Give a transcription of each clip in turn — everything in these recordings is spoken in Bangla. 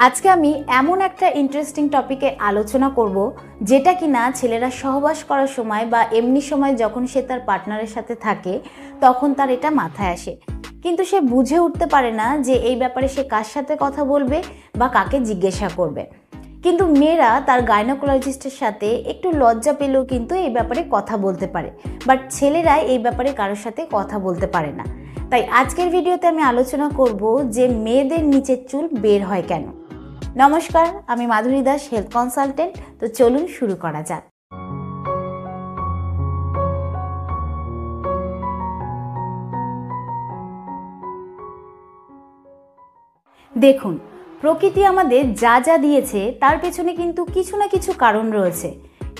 আজকে আমি এমন একটা ইন্টারেস্টিং টপিকে আলোচনা করব যেটা কিনা ছেলেরা সহবাস করার সময় বা এমনি সময় যখন সে তার পার্টনারের সাথে থাকে তখন তার এটা মাথায় আসে, কিন্তু সে বুঝে উঠতে পারে না যে এই ব্যাপারে সে কার সাথে কথা বলবে বা কাকে জিজ্ঞাসা করবে। কিন্তু মেয়েরা তার গাইনোকোলজিস্টের সাথে একটু লজ্জা পেলেও কিন্তু এই ব্যাপারে কথা বলতে পারে, বাট ছেলেরা এই ব্যাপারে কারোর সাথে কথা বলতে পারে না। তাই আজকের ভিডিওতে আমি আলোচনা করব যে মেয়েদের নিচের চুল বের হয় কেন। নমস্কার, আমি মাধুরী দাস, হেলথ কনসালটেন্ট। তো চলুন শুরু করা যাক। দেখুন, প্রকৃতি আমাদের যা যা দিয়েছে তার পেছনে কিন্তু কিছু না কিছু কারণ রয়েছে।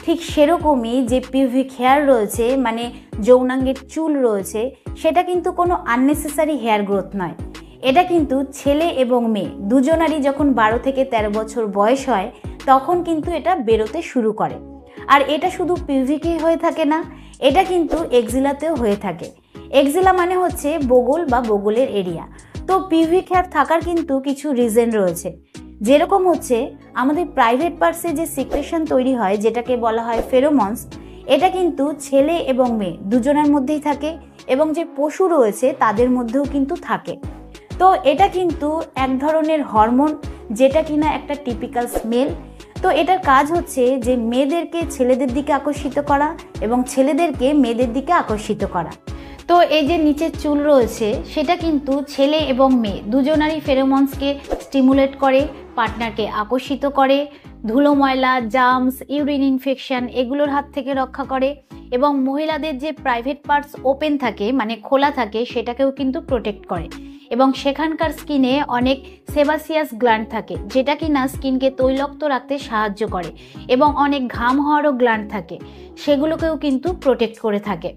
ঠিক সেরকমই যে পিউবিক হেয়ার রয়েছে, মানে যৌনাঙ্গের চুল রয়েছে, সেটা কিন্তু কোনো আননেসেসারি হেয়ার গ্রোথ নয়। এটা কিন্তু ছেলে এবং মেয়ে দুজনারই যখন 12 থেকে 13 বছর বয়স হয় তখন কিন্তু এটা বেরোতে শুরু করে। আর এটা শুধু পিউবিকেই হয়ে থাকে না, এটা কিন্তু এক্সিলাতেও হয়ে থাকে। এক্সিলা মানে হচ্ছে বগল বা বগলের এরিয়া। তো পিউবিক হেয়ার থাকার কিন্তু কিছু রিজন রয়েছে, যেরকম হচ্ছে আমাদের প্রাইভেট পার্টসে যে সিক্রেশন তৈরি হয় যেটাকে বলা হয় ফেরোমনস, এটা কিন্তু ছেলে এবং মেয়ে দুজনের মধ্যেই থাকে এবং যে পশু রয়েছে তাদের মধ্যেও কিন্তু থাকে। তো এটা কিন্তু এক ধরনের হরমোন যেটা কিনা একটা টিপিক্যাল স্মেল। তো এটার কাজ হচ্ছে যে মেয়েদেরকে ছেলেদের দিকে আকর্ষিত করা এবং ছেলেদেরকে মেয়েদের দিকে আকর্ষিত করা। তো এই যে নিচের চুল রয়েছে সেটা কিন্তু ছেলে এবং মেয়ে দুজনারই ফেরোমনসকে স্টিমুলেট করে, পার্টনারকে আকর্ষিত করে, ধুলো ময়লা, জার্মস, ইউরিন ইনফেকশন এগুলোর হাত থেকে রক্ষা করে এবং মহিলাদের যে প্রাইভেট পার্টস ওপেন থাকে মানে খোলা থাকে সেটাকেও কিন্তু প্রোটেক্ট করে। এবং সেখানকার স্কিনে অনেক সেবাসিয়াস গ্ল্যান্ড থাকে যেটা কিনা স্কিনকে তৈলাক্ত রাখতে সাহায্য করে এবং অনেক ঘাম হওয়ারও গ্ল্যান্ড থাকে, সেগুলোকেও কিন্তু প্রোটেক্ট করে থাকে।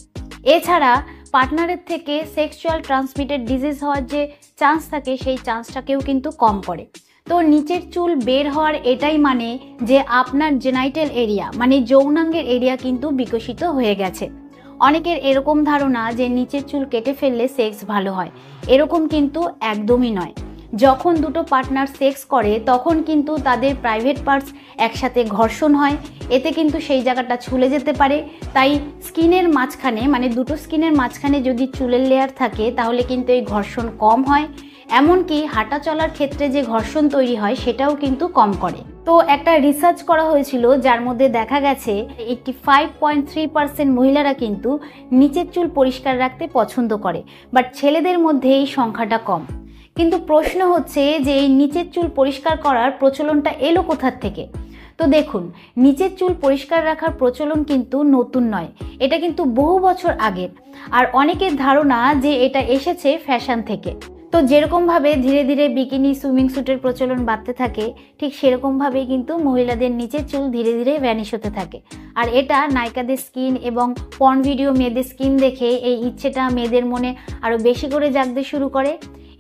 এছাড়া পার্টনারের থেকে সেক্সুয়াল ট্রান্সমিটেড ডিজিজ হওয়ার যে চান্স থাকে সেই চান্সটাকেও কিন্তু কম করে। তো নিচের চুল বের হওয়ার এটাই মানে যে আপনার জেনাইটাল এরিয়া মানে যৌনাঙ্গের এরিয়া কিন্তু বিকশিত হয়ে গেছে। অনেকের এরকম ধারণা যে নিচের চুল কেটে ফেললে সেক্স ভালো হয়, এরকম কিন্তু একদমই নয়। যখন দুটো পার্টনার সেক্স করে তখন কিন্তু তাদের প্রাইভেট পার্টস একসাথে ঘর্ষণ হয়, এতে কিন্তু সেই জায়গাটা ছুলে যেতে পারে। তাই স্কিনের মাঝখানে মানে দুটো স্কিনের মাঝখানে যদি চুলের লেয়ার থাকে তাহলে কিন্তু এই ঘর্ষণ কম হয়, এমনকি হাঁটা চলার ক্ষেত্রে যে ঘর্ষণ তৈরি হয় সেটাও কিন্তু কম করে। তো একটা রিসার্চ করা হয়েছিল যার মধ্যে দেখা গেছে 85.3% মহিলারা কিন্তু নিচের চুল পরিষ্কার রাখতে পছন্দ করে, বাট ছেলেদের মধ্যে এই সংখ্যাটা কম। কিন্তু প্রশ্ন হচ্ছে যে এই নিচের চুল পরিষ্কার করার প্রচলনটা এলো কোথার থেকে। তো দেখুন, নিচের চুল পরিষ্কার রাখার প্রচলন কিন্তু নতুন নয়, এটা কিন্তু বহু বছর আগের। আর অনেকের ধারণা যে এটা এসেছে ফ্যাশন থেকে। তো যেরকমভাবে ধীরে ধীরে বিকিনি, সুইমিং স্যুটের প্রচলন বাড়তে থাকে, ঠিক সেরকমভাবেই কিন্তু মহিলাদের নিচের চুল ধীরে ধীরে ভ্যানিশ হতে থাকে। আর এটা নায়িকাদের স্কিন এবং পর্ন ভিডিও মেয়েদের স্কিন দেখে এই ইচ্ছেটা মেয়েদের মনে আরও বেশি করে জাগতে শুরু করে।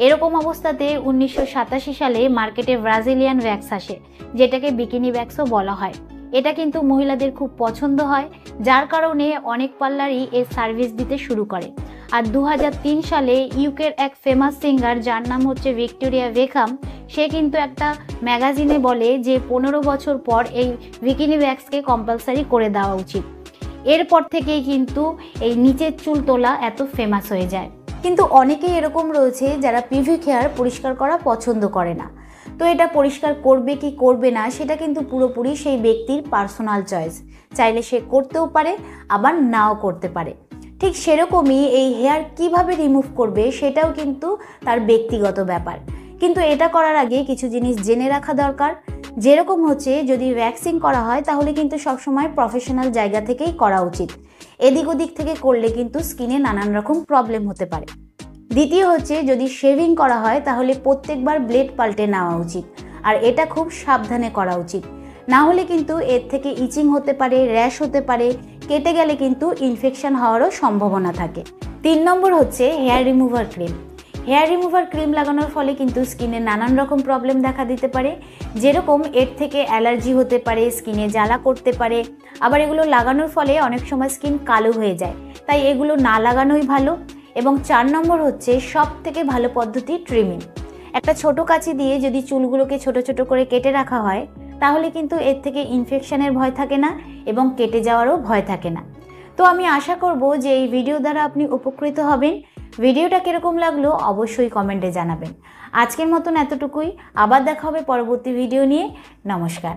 এরকম অবস্থাতে 1987 সালে মার্কেটে ব্রাজিলিয়ান ওয়্যাক্স আসে, যেটাকে বিকিনি ওয়্যাক্সও বলা হয়। এটা কিন্তু মহিলাদের খুব পছন্দ হয়, যার কারণে অনেক পার্লারই এর সার্ভিস দিতে শুরু করে। আর 2003 সালে ইউকের এক ফেমাস সিঙ্গার যার নাম হচ্ছে ভিক্টোরিয়া বেকহাম, সে কিন্তু একটা ম্যাগাজিনে বলে যে 15 বছর পর এই বিকিনি ওয়্যাক্সকে কম্পালসারি করে দেওয়া উচিত। এরপর থেকেই কিন্তু এই নিচের চুল তোলা এত ফেমাস হয়ে যায়। কিন্তু অনেকেই এরকম রয়েছে যারা পিউবিক হেয়ার পরিষ্কার করা পছন্দ করে না। তো এটা পরিষ্কার করবে কি করবে না সেটা কিন্তু পুরোপুরি সেই ব্যক্তির পার্সোনাল চয়েস, চাইলে সে করতেও পারে আবার নাও করতে পারে। ঠিক সেরকমই এই হেয়ার কিভাবে রিমুভ করবে সেটাও কিন্তু তার ব্যক্তিগত ব্যাপার। কিন্তু এটা করার আগে কিছু জিনিস জেনে রাখা দরকার, যেরকম হচ্ছে যদি ভ্যাক্সিং করা হয় তাহলে কিন্তু সবসময় প্রফেশনাল জায়গা থেকেই করা উচিত। এদিক ওদিক থেকে করলে কিন্তু স্কিনে নানান রকম প্রবলেম হতে পারে। দ্বিতীয় হচ্ছে যদি শেভিং করা হয় তাহলে প্রত্যেকবার ব্লেড পাল্টে নেওয়া উচিত, আর এটা খুব সাবধানে করা উচিত, না হলে কিন্তু এর থেকে ইচিং হতে পারে, র্যাশ হতে পারে, কেটে গেলে কিন্তু ইনফেকশন হওয়ারও সম্ভাবনা থাকে। 3 নম্বর হচ্ছে hair remover cream. Hair remover cream লাগানোর ফলে কিন্তু স্কিনে নানান রকম প্রবলেম দেখা দিতে পারে, যেরকম এর থেকে অ্যালার্জি হতে পারে, স্কিনে জ্বালা করতে পারে, আবার এগুলো লাগানোর ফলে অনেক সময় স্কিন কালো হয়ে যায়, তাই এগুলো না লাগানোই ভালো। এবং 4 নম্বর হচ্ছে সব থেকে ভালো পদ্ধতি ট্রিমিং। একটা ছোট কাঁচি দিয়ে যদি চুলগুলোকে ছোট ছোট করে কেটে রাখা হয় তাহলে কিন্তু এর থেকে ইনফেকশনের ভয় থাকে না এবং কেটে যাওয়ারও ভয় থাকে না। তো আমি আশা করব যে এই ভিডিও দ্বারা আপনি উপকৃত হবেন। ভিডিওটা কীরকম লাগলো অবশ্যই কমেন্টে জানাবেন। আজকের মতন এতটুকুই, আবার দেখা হবে পরবর্তী ভিডিও নিয়ে। নমস্কার।